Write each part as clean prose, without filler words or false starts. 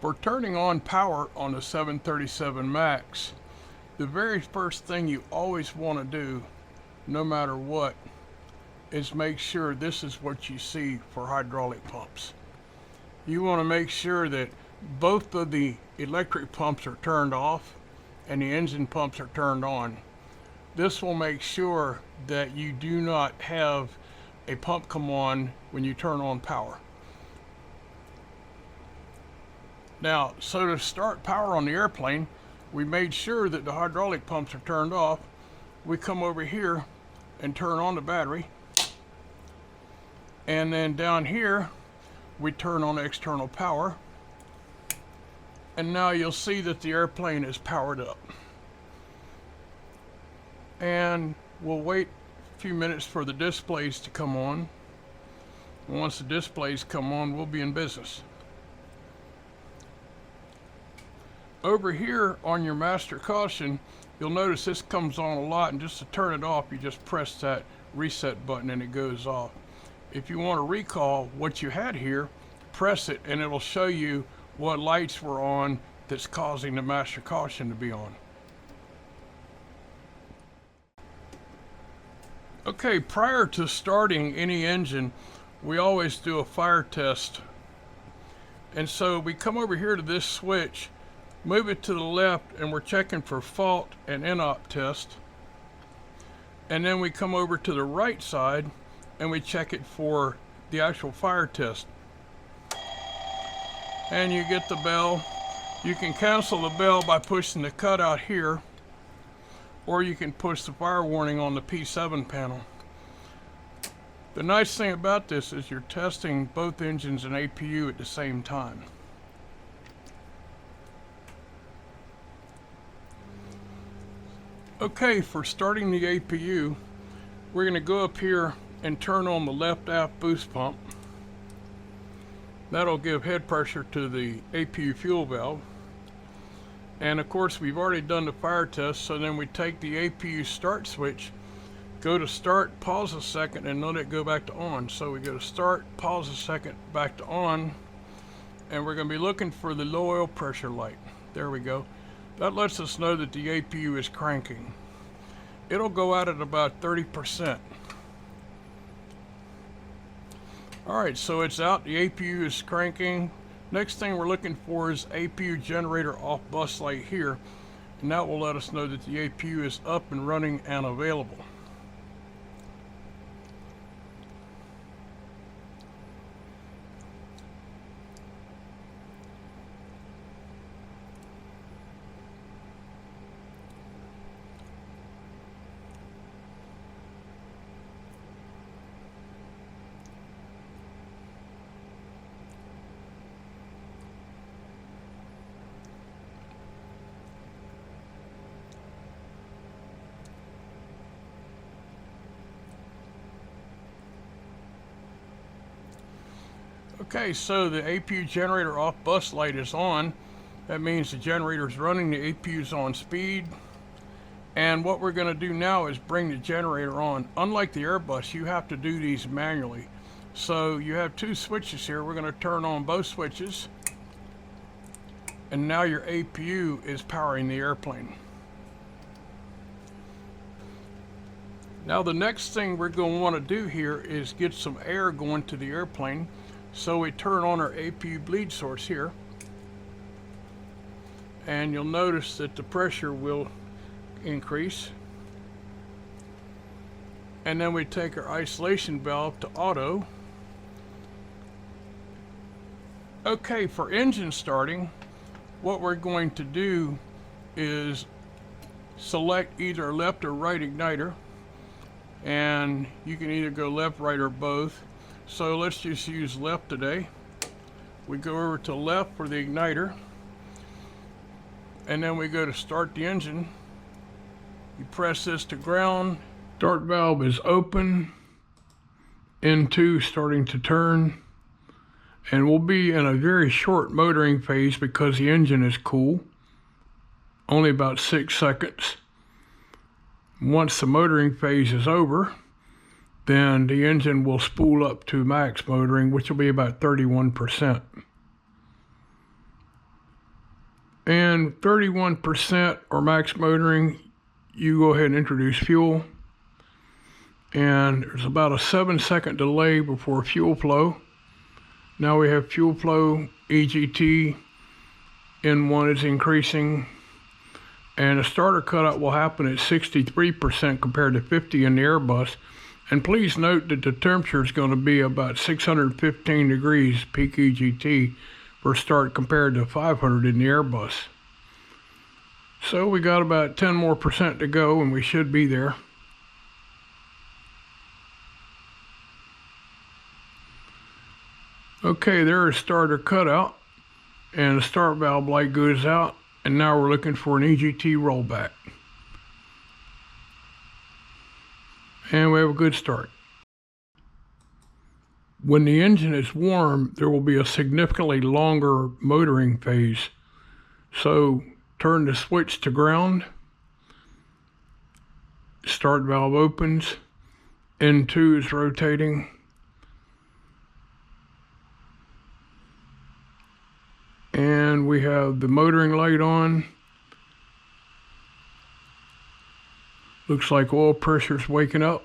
For turning on power on the 737 MAX, the very first thing you always want to do, no matter what, is make sure this is what you see for hydraulic pumps. You want to make sure that both of the electric pumps are turned off and the engine pumps are turned on. This will make sure that you do not have a pump come on when you turn on power. Now, so to start power on the airplane, we made sure that the hydraulic pumps are turned off. We come over here and turn on the battery. And then down here, we turn on external power. And now you'll see that the airplane is powered up. And we'll wait a few minutes for the displays to come on. And once the displays come on, we'll be in business. Over here on your master caution, you'll notice this comes on a lot, and just to turn it off, you just press that reset button and it goes off. If you want to recall what you had here, press it and it'll show you what lights were on that's causing the master caution to be on. Okay, prior to starting any engine, we always do a fire test. And so we come over here to this switch, move it to the left, and we're checking for fault and NOP test. And then we come over to the right side and we check it for the actual fire test. And you get the bell. You can cancel the bell by pushing the cutout here, or you can push the fire warning on the P7 panel. The nice thing about this is you're testing both engines and APU at the same time. Okay, for starting the APU, we're going to go up here and turn on the left aft boost pump. That'll give head pressure to the APU fuel valve. And of course, we've already done the fire test, so then we take the APU start switch, go to start, pause a second, and let it go back to on. So we go to start, pause a second, back to on, and we're going to be looking for the low oil pressure light. There we go. That lets us know that the APU is cranking. It'll go out at about 30%. Alright, so it's out, the APU is cranking. Next thing we're looking for is APU generator off bus light here, and that will let us know that the APU is up and running and available. Okay, so the APU generator off bus light is on. That means the generator is running, the APU is on speed. And what we're going to do now is bring the generator on. Unlike the Airbus, you have to do these manually. So you have two switches here. We're going to turn on both switches. And now your APU is powering the airplane. Now the next thing we're going to want to do here is get some air going to the airplane. So we turn on our APU bleed source here, and you'll notice that the pressure will increase. And then we take our isolation valve to auto. Okay, for engine starting, what we're going to do is select either left or right igniter, and you can either go left, right, or both. So let's just use left today. We go over to left for the igniter, and then we go to start the engine. You press this to ground. Start valve is open. N2 starting to turn. And we'll be in a very short motoring phase because the engine is cool. Only about 6 seconds. Once the motoring phase is over, then the engine will spool up to max motoring, which will be about 31%. And 31% or max motoring, you go ahead and introduce fuel. And there's about a 7-second delay before fuel flow. Now we have fuel flow, EGT, N1 is increasing. And a starter cutout will happen at 63% compared to 50 in the Airbus. And please note that the temperature is going to be about 615 degrees peak EGT for start compared to 500 in the Airbus. So we got about 10% more to go and we should be there. Okay, there is starter cutout and the start valve light goes out, and now we're looking for an EGT rollback. And we have a good start. When the engine is warm, there will be a significantly longer motoring phase. So turn the switch to ground, start valve opens, N2 is rotating, and we have the motoring light on. Looks like oil pressure's waking up.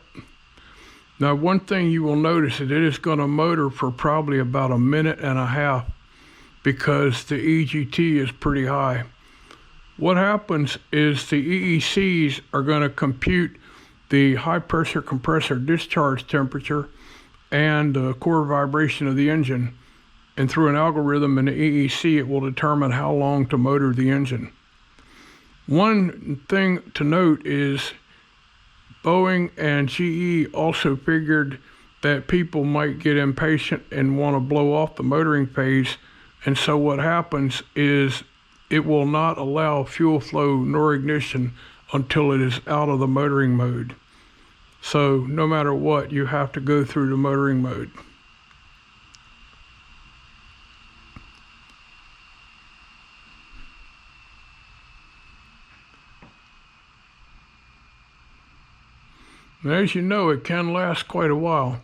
Now, one thing you will notice is it is going to motor for probably about a minute and a half because the EGT is pretty high. What happens is the EECs are going to compute the high pressure compressor discharge temperature and the core vibration of the engine. And through an algorithm in the EEC, it will determine how long to motor the engine. One thing to note is Boeing and GE also figured that people might get impatient and want to blow off the motoring phase. And so what happens is it will not allow fuel flow nor ignition until it is out of the motoring mode. So no matter what, you have to go through the motoring mode. And as you know, it can last quite a while.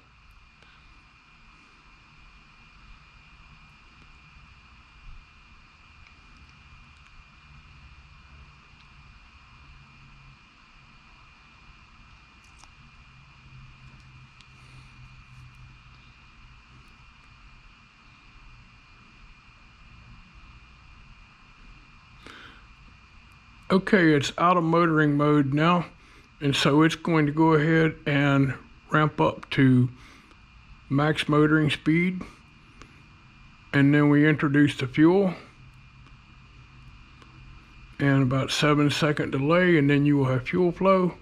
Okay, it's out of motoring mode now. And so it's going to go ahead and ramp up to max motoring speed. And then we introduce the fuel. And about 7-second delay, and then you will have fuel flow.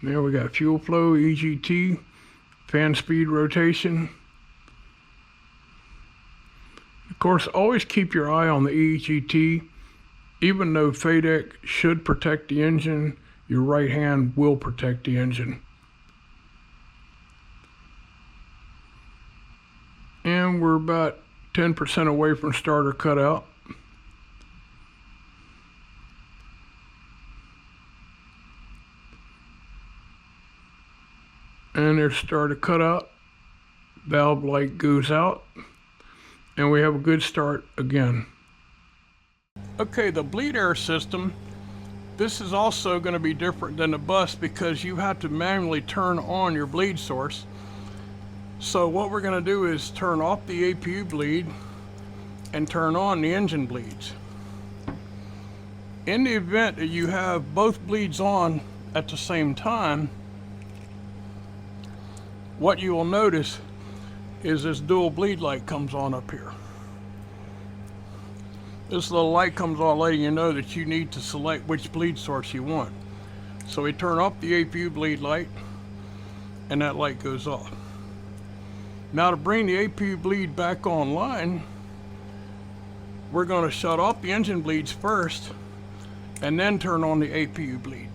There we got fuel flow, EGT, fan speed rotation. Of course, always keep your eye on the EGT. Even though FADEC should protect the engine, your right hand will protect the engine. And we're about 10% away from starter cutout. And there's starter cutout. Valve light goes out. And we have a good start again. Okay, the bleed air system. This is also going to be different than the bus because you have to manually turn on your bleed source. So what we're going to do is turn off the APU bleed and turn on the engine bleeds. In the event that you have both bleeds on at the same time, what you will notice is this dual bleed light comes on up here. This little light comes on letting you know that you need to select which bleed source you want. So we turn off the APU bleed light and that light goes off. Now to bring the APU bleed back online, we're going to shut off the engine bleeds first and then turn on the APU bleed.